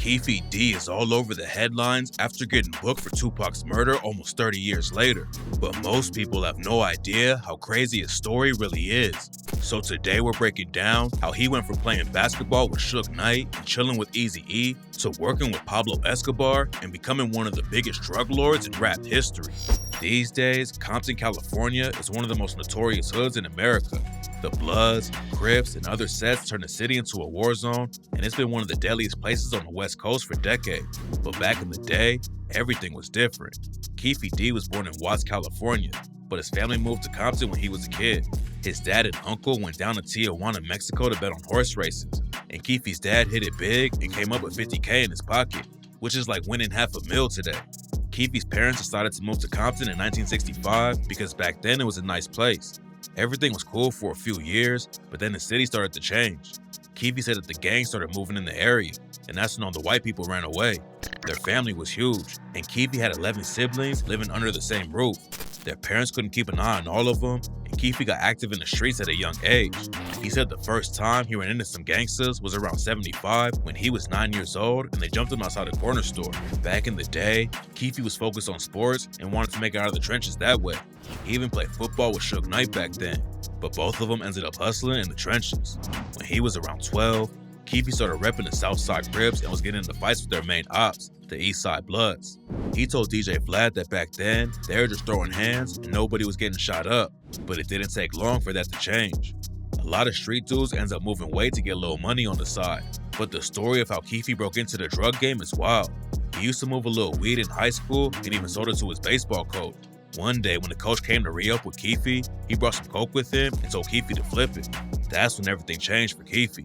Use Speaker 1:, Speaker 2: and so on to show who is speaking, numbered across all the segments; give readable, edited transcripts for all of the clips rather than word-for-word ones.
Speaker 1: Keefe D is all over the headlines after getting booked for Tupac's murder almost 30 years later, but most people have no idea how crazy his story really is. So today we're breaking down how he went from playing basketball with Suge Knight and chilling with Eazy E to working with Pablo Escobar and becoming one of the biggest drug lords in rap history. These days, Compton, California is one of the most notorious hoods in America. The Bloods, Crips, and other sets turned the city into a war zone, and it's been one of the deadliest places on the West Coast for decades. But back in the day, everything was different. Keefe D was born in Watts, California, but his family moved to Compton when he was a kid. His dad and uncle went down to Tijuana, Mexico to bet on horse races, and Keefe's dad hit it big and came up with $50K in his pocket, which is like winning $500,000 today. Keefe's parents decided to move to Compton in 1965 because back then it was a nice place. Everything was cool for a few years, but then the city started to change. Keefe said that the gang started moving in the area, and that's when all the white people ran away. Their family was huge, and Keefe had 11 siblings living under the same roof. Their parents couldn't keep an eye on all of them, and Keefe got active in the streets at a young age. He said the first time he ran into some gangsters was around 75 when he was 9 years old and they jumped him outside a corner store. Back in the day, Keefe was focused on sports and wanted to make it out of the trenches that way. He even played football with Suge Knight back then, but both of them ended up hustling in the trenches. When he was around 12, Keefe started repping the Southside Crips and was getting into fights with their main ops, the Eastside Bloods. He told DJ Vlad that back then, they were just throwing hands and nobody was getting shot up, but it didn't take long for that to change. A lot of street dudes ends up moving weight to get a little money on the side, but the story of how Keefe broke into the drug game is wild. He used to move a little weed in high school and even sold it to his baseball coach. One day when the coach came to re-up with Keefe, he brought some coke with him and told Keefe to flip it. That's when everything changed for Keefe.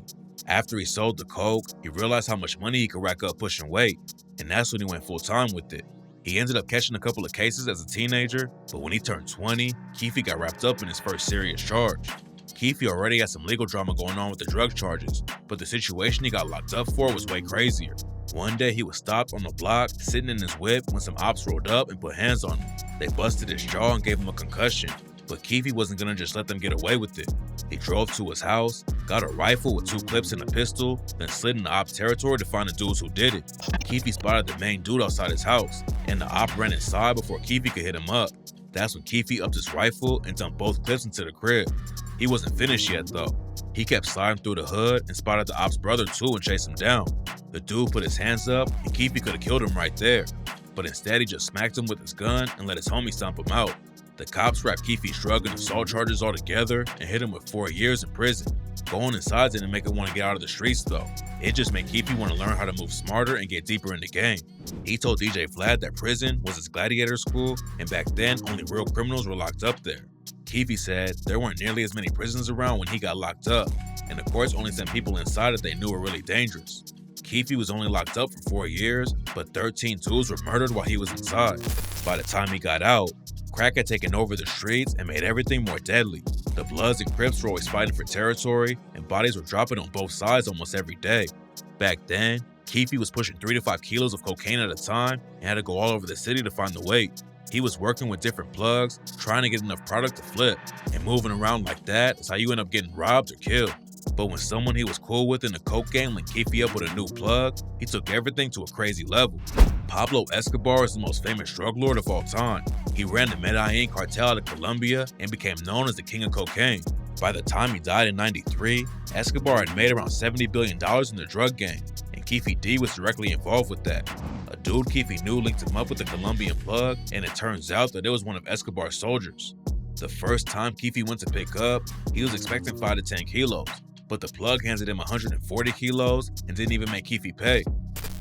Speaker 1: After he sold the coke, he realized how much money he could rack up pushing weight, and that's when he went full-time with it. He ended up catching a couple of cases as a teenager, but when he turned 20, Keefe got wrapped up in his first serious charge. Keefe already had some legal drama going on with the drug charges, but the situation he got locked up for was way crazier. One day he was stopped on the block, sitting in his whip when some ops rolled up and put hands on him. They busted his jaw and gave him a concussion, but Keefe wasn't gonna just let them get away with it. He drove to his house, got a rifle with 2 clips and a pistol, then slid into ops territory to find the dudes who did it. Keefe spotted the main dude outside his house, and the op ran inside before Keefe could hit him up. That's when Keefe upped his rifle and dumped both clips into the crib. He wasn't finished yet though. He kept sliding through the hood and spotted the op's brother too and chased him down. The dude put his hands up and Keefe could have killed him right there, but instead he just smacked him with his gun and let his homie stomp him out. The cops wrapped Keefe's drug and assault charges all together and hit him with 4 years in prison. Going inside didn't make him want to get out of the streets though. It just made Keefe want to learn how to move smarter and get deeper in the game. He told DJ Vlad that prison was his gladiator school, and back then only real criminals were locked up there. Keefe said there weren't nearly as many prisons around when he got locked up, and the courts only sent people inside that they knew were really dangerous. Keefe was only locked up for 4 years, but 13 dudes were murdered while he was inside. By the time he got out, crack had taken over the streets and made everything more deadly. The Bloods and Crips were always fighting for territory, and bodies were dropping on both sides almost every day. Back then, Keefe was pushing 3 to 5 kilos of cocaine at a time and had to go all over the city to find the weight. He was working with different plugs, trying to get enough product to flip, and moving around like that is how you end up getting robbed or killed. But when someone he was cool with in the coke game linked Keefe up with a new plug, he took everything to a crazy level. Pablo Escobar is the most famous drug lord of all time. He ran the Medellin cartel out of Colombia and became known as the king of cocaine. By the time he died in '93, Escobar had made around $70 billion in the drug game, and Keefe D was directly involved with that. A dude Keefe knew linked him up with the Colombian plug, and it turns out that it was one of Escobar's soldiers. The first time Keefe went to pick up, he was expecting 5 to 10 kilos, but the plug handed him 140 kilos and didn't even make Keefe pay.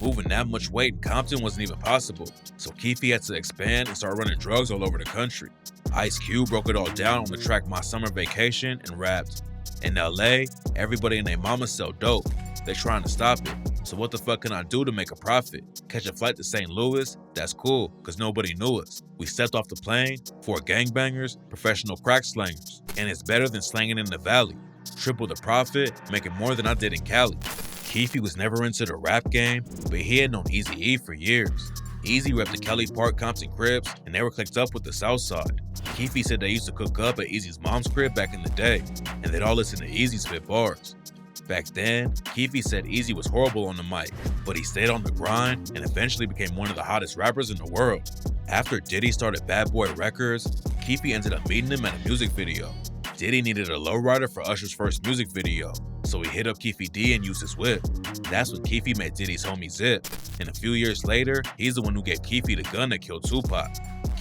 Speaker 1: Moving that much weight in Compton wasn't even possible, so Keefe had to expand and start running drugs all over the country. Ice Cube broke it all down on the track My Summer Vacation and rapped, "In LA, everybody and their mama sell dope. They trying to stop it. So what the fuck can I do to make a profit? Catch a flight to St. Louis? That's cool, cause nobody knew us. We stepped off the plane, 4 gangbangers, professional crack slangers, and it's better than slanging in the valley. Triple the profit, making more than I did in Cali." Keefe was never into the rap game, but he had known Eazy E for years. Eazy repped the Kelly Park Compton Crips, and they were clicked up with the Southside. Keefe said they used to cook up at Eazy's mom's crib back in the day, and they'd all listen to Eazy spit bars. Back then, Keefe said Eazy was horrible on the mic, but he stayed on the grind and eventually became one of the hottest rappers in the world. After Diddy started Bad Boy Records, Keefe ended up meeting him at a music video. Diddy needed a lowrider for Usher's first music video, so he hit up Keefe D and used his whip. That's when Keefe met Diddy's homie Zip, and a few years later, he's the one who gave Keefe the gun that killed Tupac.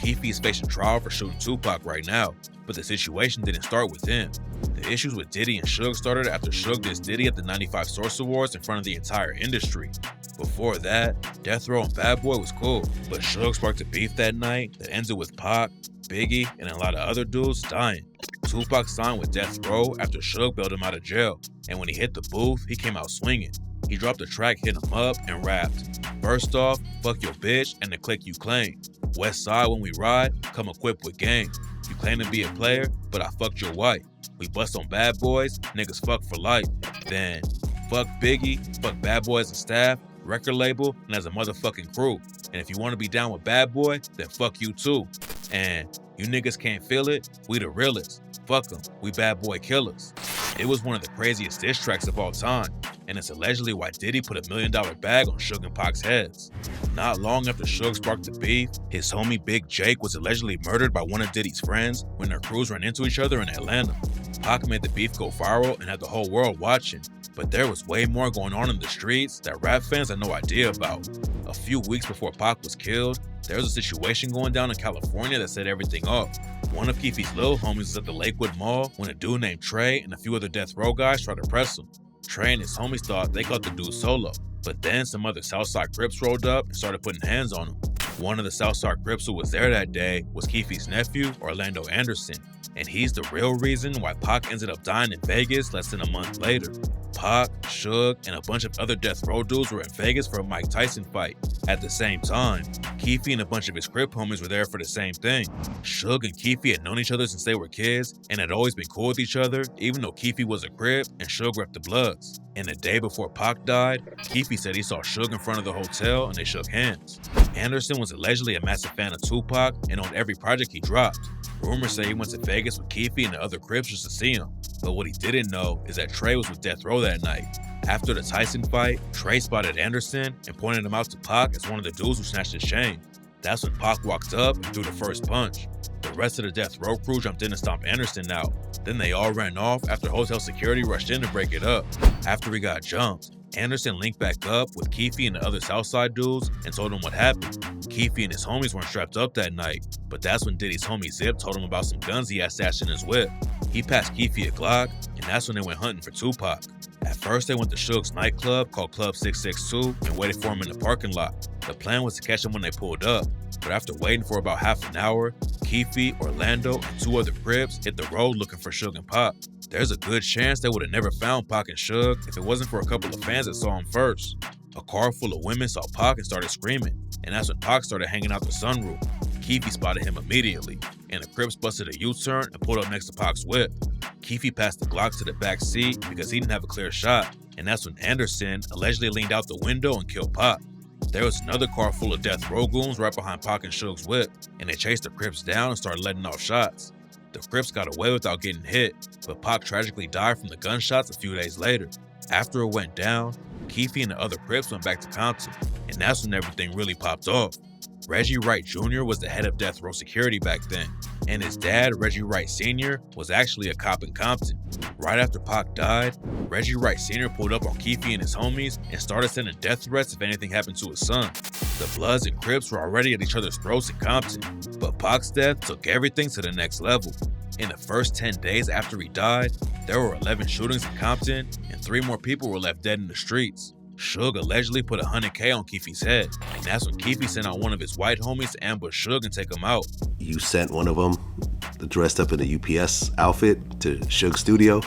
Speaker 1: Keefe is facing trial for shooting Tupac right now, but the situation didn't start with him. The issues with Diddy and Suge started after Suge dissed Diddy at the '95 Source Awards in front of the entire industry. Before that, Death Row and Bad Boy was cool, but Suge sparked a beef that night that ended with Pac, Biggie, and a lot of other dudes dying. Tupac signed with Death Row after Suge bailed him out of jail, and when he hit the booth, he came out swinging. He dropped a track, hit him up, and rapped, "First off, fuck your bitch and the clique you claim. West side when we ride, come equipped with game. You claim to be a player, but I fucked your wife. We bust on bad boys, niggas fuck for life. Then, fuck Biggie, fuck Bad Boy as a staff, record label, and as a motherfucking crew. And if you want to be down with Bad Boy, then fuck you too. And you niggas can't feel it, we the realest. Fuck them, we Bad Boy killers." It was one of the craziest diss tracks of all time, and it's allegedly why Diddy put $1 million bag on Suge and Pac's heads. Not long after Suge sparked the beef, his homie Big Jake was allegedly murdered by one of Diddy's friends when their crews ran into each other in Atlanta. Pac made the beef go viral and had the whole world watching, but there was way more going on in the streets that rap fans had no idea about. A few weeks before Pac was killed, there was a situation going down in California that set everything off. One of Keefe's little homies was at the Lakewood Mall when a dude named Trey and a few other Death Row guys tried to press him. Trey and his homies thought they caught the dude solo, but then some other Southside Crips rolled up and started putting hands on him. One of the Southside Crips who was there that day was Keefe's nephew, Orlando Anderson, and he's the real reason why Pac ended up dying in Vegas less than a month later. Pac, Suge, and a bunch of other Death Row dudes were in Vegas for a Mike Tyson fight. At the same time, Keefe and a bunch of his Crip homies were there for the same thing. Suge and Keefe had known each other since they were kids and had always been cool with each other, even though Keefe was a Crip and Suge repped the Bloods. And the day before Pac died, Keefe said he saw Suge in front of the hotel and they shook hands. Anderson was allegedly a massive fan of Tupac and owned every project he dropped. Rumors say he went to Vegas with Keefe and the other Crips just to see him. But what he didn't know is that Trey was with Death Row that night. After the Tyson fight, Trey spotted Anderson and pointed him out to Pac as one of the dudes who snatched his chain. That's when Pac walked up and threw the first punch. The rest of the Death Row crew jumped in to stomp Anderson out. Then they all ran off after hotel security rushed in to break it up. After he got jumped, Anderson linked back up with Keefe and the other Southside dudes and told him what happened. Keefe and his homies weren't strapped up that night, but that's when Diddy's homie Zip told him about some guns he had stashed in his whip. He passed Keefe a Glock, and that's when they went hunting for Tupac. At first, they went to Suge's nightclub called Club 662 and waited for him in the parking lot. The plan was to catch him when they pulled up, but after waiting for about half an hour, Keefe, Orlando, and two other Crips hit the road looking for Suge and Pac. There's a good chance they would have never found Pac and Suge if it wasn't for a couple of fans that saw him first. A car full of women saw Pac and started screaming, and that's when Pac started hanging out the sunroof. Keefe spotted him immediately, and the Crips busted a U-turn and pulled up next to Pac's whip. Keefe passed the Glock to the back seat because he didn't have a clear shot, and that's when Anderson allegedly leaned out the window and killed Pac. There was another car full of Death Row goons right behind Pac and Suge's whip, and they chased the Crips down and started letting off shots. The Crips got away without getting hit, but Pac tragically died from the gunshots a few days later. After it went down, Keefe and the other Crips went back to Compton, and that's when everything really popped off. Reggie Wright Jr. was the head of Death Row security back then, and his dad, Reggie Wright Sr., was actually a cop in Compton. Right after Pac died, Reggie Wright Sr. pulled up on Keefe and his homies and started sending death threats if anything happened to his son. The Bloods and Crips were already at each other's throats in Compton, but Pac's death took everything to the next level. In the first 10 days after he died, there were 11 shootings in Compton, and 3 more people were left dead in the streets. Suge allegedly put $100K on Keefe's head, and that's when Keefe sent out one of his white homies to ambush Suge and take him out.
Speaker 2: You sent one of them dressed up in a UPS outfit to Suge's studio?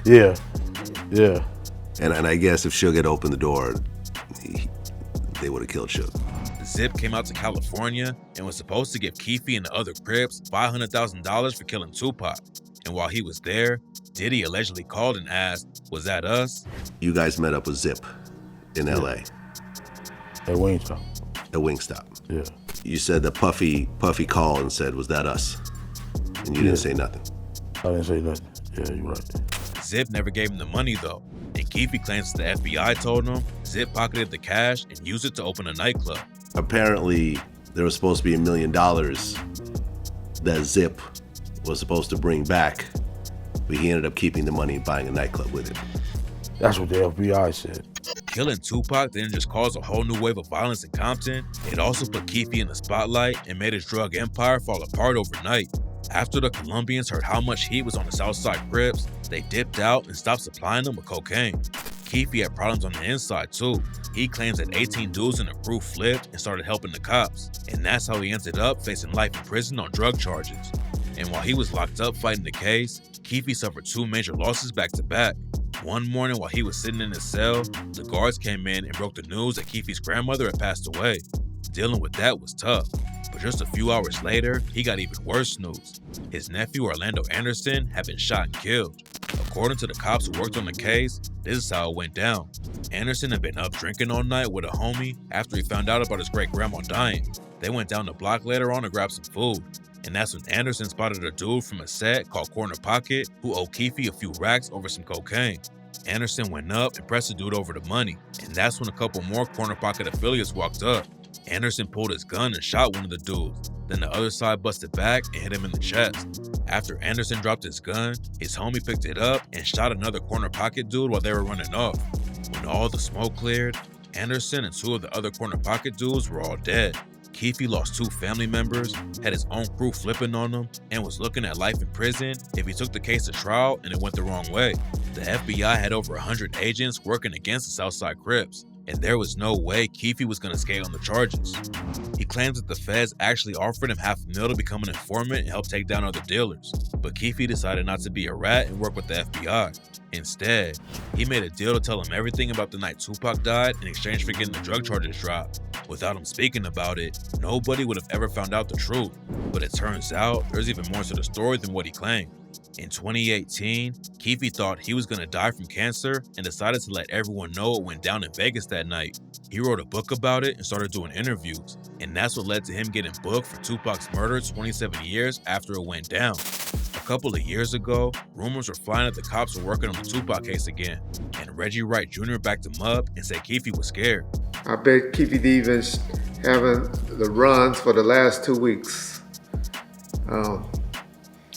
Speaker 3: Yeah.
Speaker 2: And I guess if Suge had opened the door, they would have killed Suge.
Speaker 1: Zip came out to California and was supposed to give Keefe and the other Crips $500,000 for killing Tupac. And while he was there, Diddy allegedly called and asked, "Was that us?"
Speaker 2: You guys met up with Zip in LA.
Speaker 3: At Wingstop.
Speaker 2: At Wingstop.
Speaker 3: Yeah.
Speaker 2: You said that Puffy called and said, "Was that us?" And you didn't say nothing.
Speaker 3: I didn't say nothing. Yeah, you're right.
Speaker 1: Zip never gave him the money though, and Keefe claims the FBI told him Zip pocketed the cash and used it to open a nightclub.
Speaker 2: Apparently, there was supposed to be $1 million that Zip was supposed to bring back, but he ended up keeping the money and buying a nightclub with it.
Speaker 3: That's what the FBI said.
Speaker 1: Killing Tupac didn't just cause a whole new wave of violence in Compton, it also put Keefe in the spotlight and made his drug empire fall apart overnight. After the Colombians heard how much heat was on the Southside Crips, they dipped out and stopped supplying them with cocaine. Keefe had problems on the inside too. He claims that 18 dudes in the crew flipped and started helping the cops, and that's how he ended up facing life in prison on drug charges. And while he was locked up fighting the case, Keefe suffered 2 major losses back to back. One morning while he was sitting in his cell, the guards came in and broke the news that Keefe's grandmother had passed away. Dealing with that was tough, but just a few hours later, he got even worse news. His nephew Orlando Anderson had been shot and killed. According to the cops who worked on the case, this is how it went down. Anderson had been up drinking all night with a homie after he found out about his great-grandma dying. They went down the block later on to grab some food, and that's when Anderson spotted a dude from a set called Corner Pocket who owed Keefe a few racks over some cocaine. Anderson went up and pressed the dude over the money, and that's when a couple more Corner Pocket affiliates walked up. Anderson pulled his gun and shot one of the dudes. Then the other side busted back and hit him in the chest. After Anderson dropped his gun, his homie picked it up and shot another Corner Pocket dude while they were running off. When all the smoke cleared, Anderson and 2 of the other Corner Pocket dudes were all dead. Keefe lost 2 family members, had his own crew flipping on him, and was looking at life in prison if he took the case to trial and it went the wrong way. The FBI had over 100 agents working against the Southside Crips, and there was no way Keefe was going to skate on the charges. He claims that the feds actually offered him $500,000 to become an informant and help take down other dealers, but Keefe decided not to be a rat and work with the FBI. Instead, he made a deal to tell him everything about the night Tupac died in exchange for getting the drug charges dropped. Without him speaking about it, nobody would have ever found out the truth, but it turns out there's even more to the story than what he claimed. In 2018, Keefe thought he was going to die from cancer and decided to let everyone know what went down in Vegas that night. He wrote a book about it and started doing interviews, and that's what led to him getting booked for Tupac's murder 27 years after it went down. A couple of years ago, rumors were flying that the cops were working on the Tupac case again, and Reggie Wright Jr. backed him up and said Keefe was scared.
Speaker 4: I bet Keefe D been having the runs for the last 2 weeks.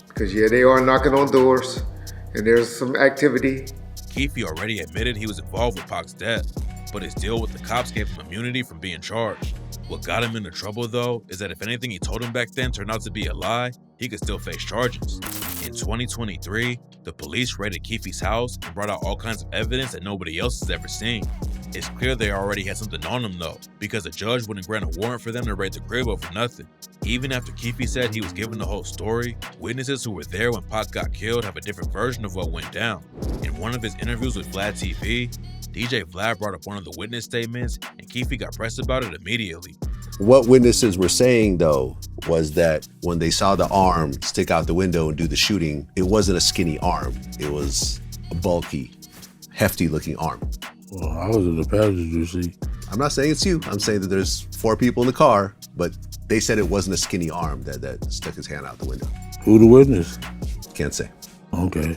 Speaker 4: Because yeah, they are knocking on doors and there's some activity.
Speaker 1: Keefe already admitted he was involved with Pac's death, but his deal with the cops gave him immunity from being charged. What got him into trouble though is that if anything he told him back then turned out to be a lie, he could still face charges. In 2023, the police raided Keefe's house and brought out all kinds of evidence that nobody else has ever seen. It's clear they already had something on him though, because the judge wouldn't grant a warrant for them to raid the crib over nothing. Even after Keefe said he was given the whole story, witnesses who were there when Pac got killed have a different version of what went down. In one of his interviews with Vlad TV, DJ Vlad brought up one of the witness statements and Keefe got pressed about it immediately.
Speaker 2: What witnesses were saying, though, was that when they saw the arm stick out the window and do the shooting, it wasn't a skinny arm. It was a bulky, hefty-looking arm.
Speaker 3: Well, I was in the passenger seat.
Speaker 2: I'm not saying it's you. I'm saying that there's 4 people in the car, but they said it wasn't a skinny arm that stuck his hand out the window.
Speaker 3: Who the witness?
Speaker 2: Can't say.
Speaker 3: Okay,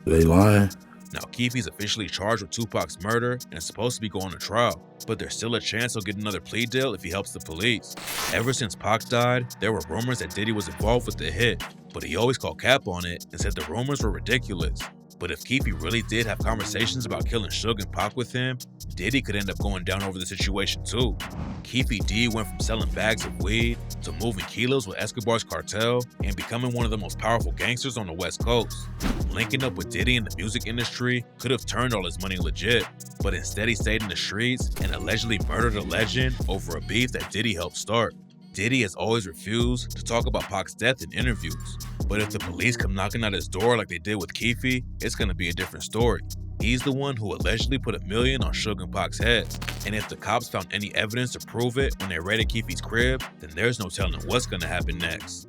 Speaker 3: they lying?
Speaker 1: Now, Keefe's officially charged with Tupac's murder and is supposed to be going to trial, but there's still a chance he'll get another plea deal if he helps the police. Ever since Pac died, there were rumors that Diddy was involved with the hit, but he always called cap on it and said the rumors were ridiculous. But if Keefe really did have conversations about killing Suge and Pac with him, Diddy could end up going down over the situation too. Keefe D went from selling bags of weed to moving kilos with Escobar's cartel and becoming one of the most powerful gangsters on the West Coast. Linking up with Diddy in the music industry could have turned all his money legit, but instead he stayed in the streets and allegedly murdered a legend over a beef that Diddy helped start. Diddy has always refused to talk about Pac's death in interviews, but if the police come knocking at his door like they did with Keefe, it's gonna be a different story. He's the one who allegedly put $1 million on Suge and Pac's heads, and if the cops found any evidence to prove it when they raided Keefe's crib, then there's no telling what's gonna happen next.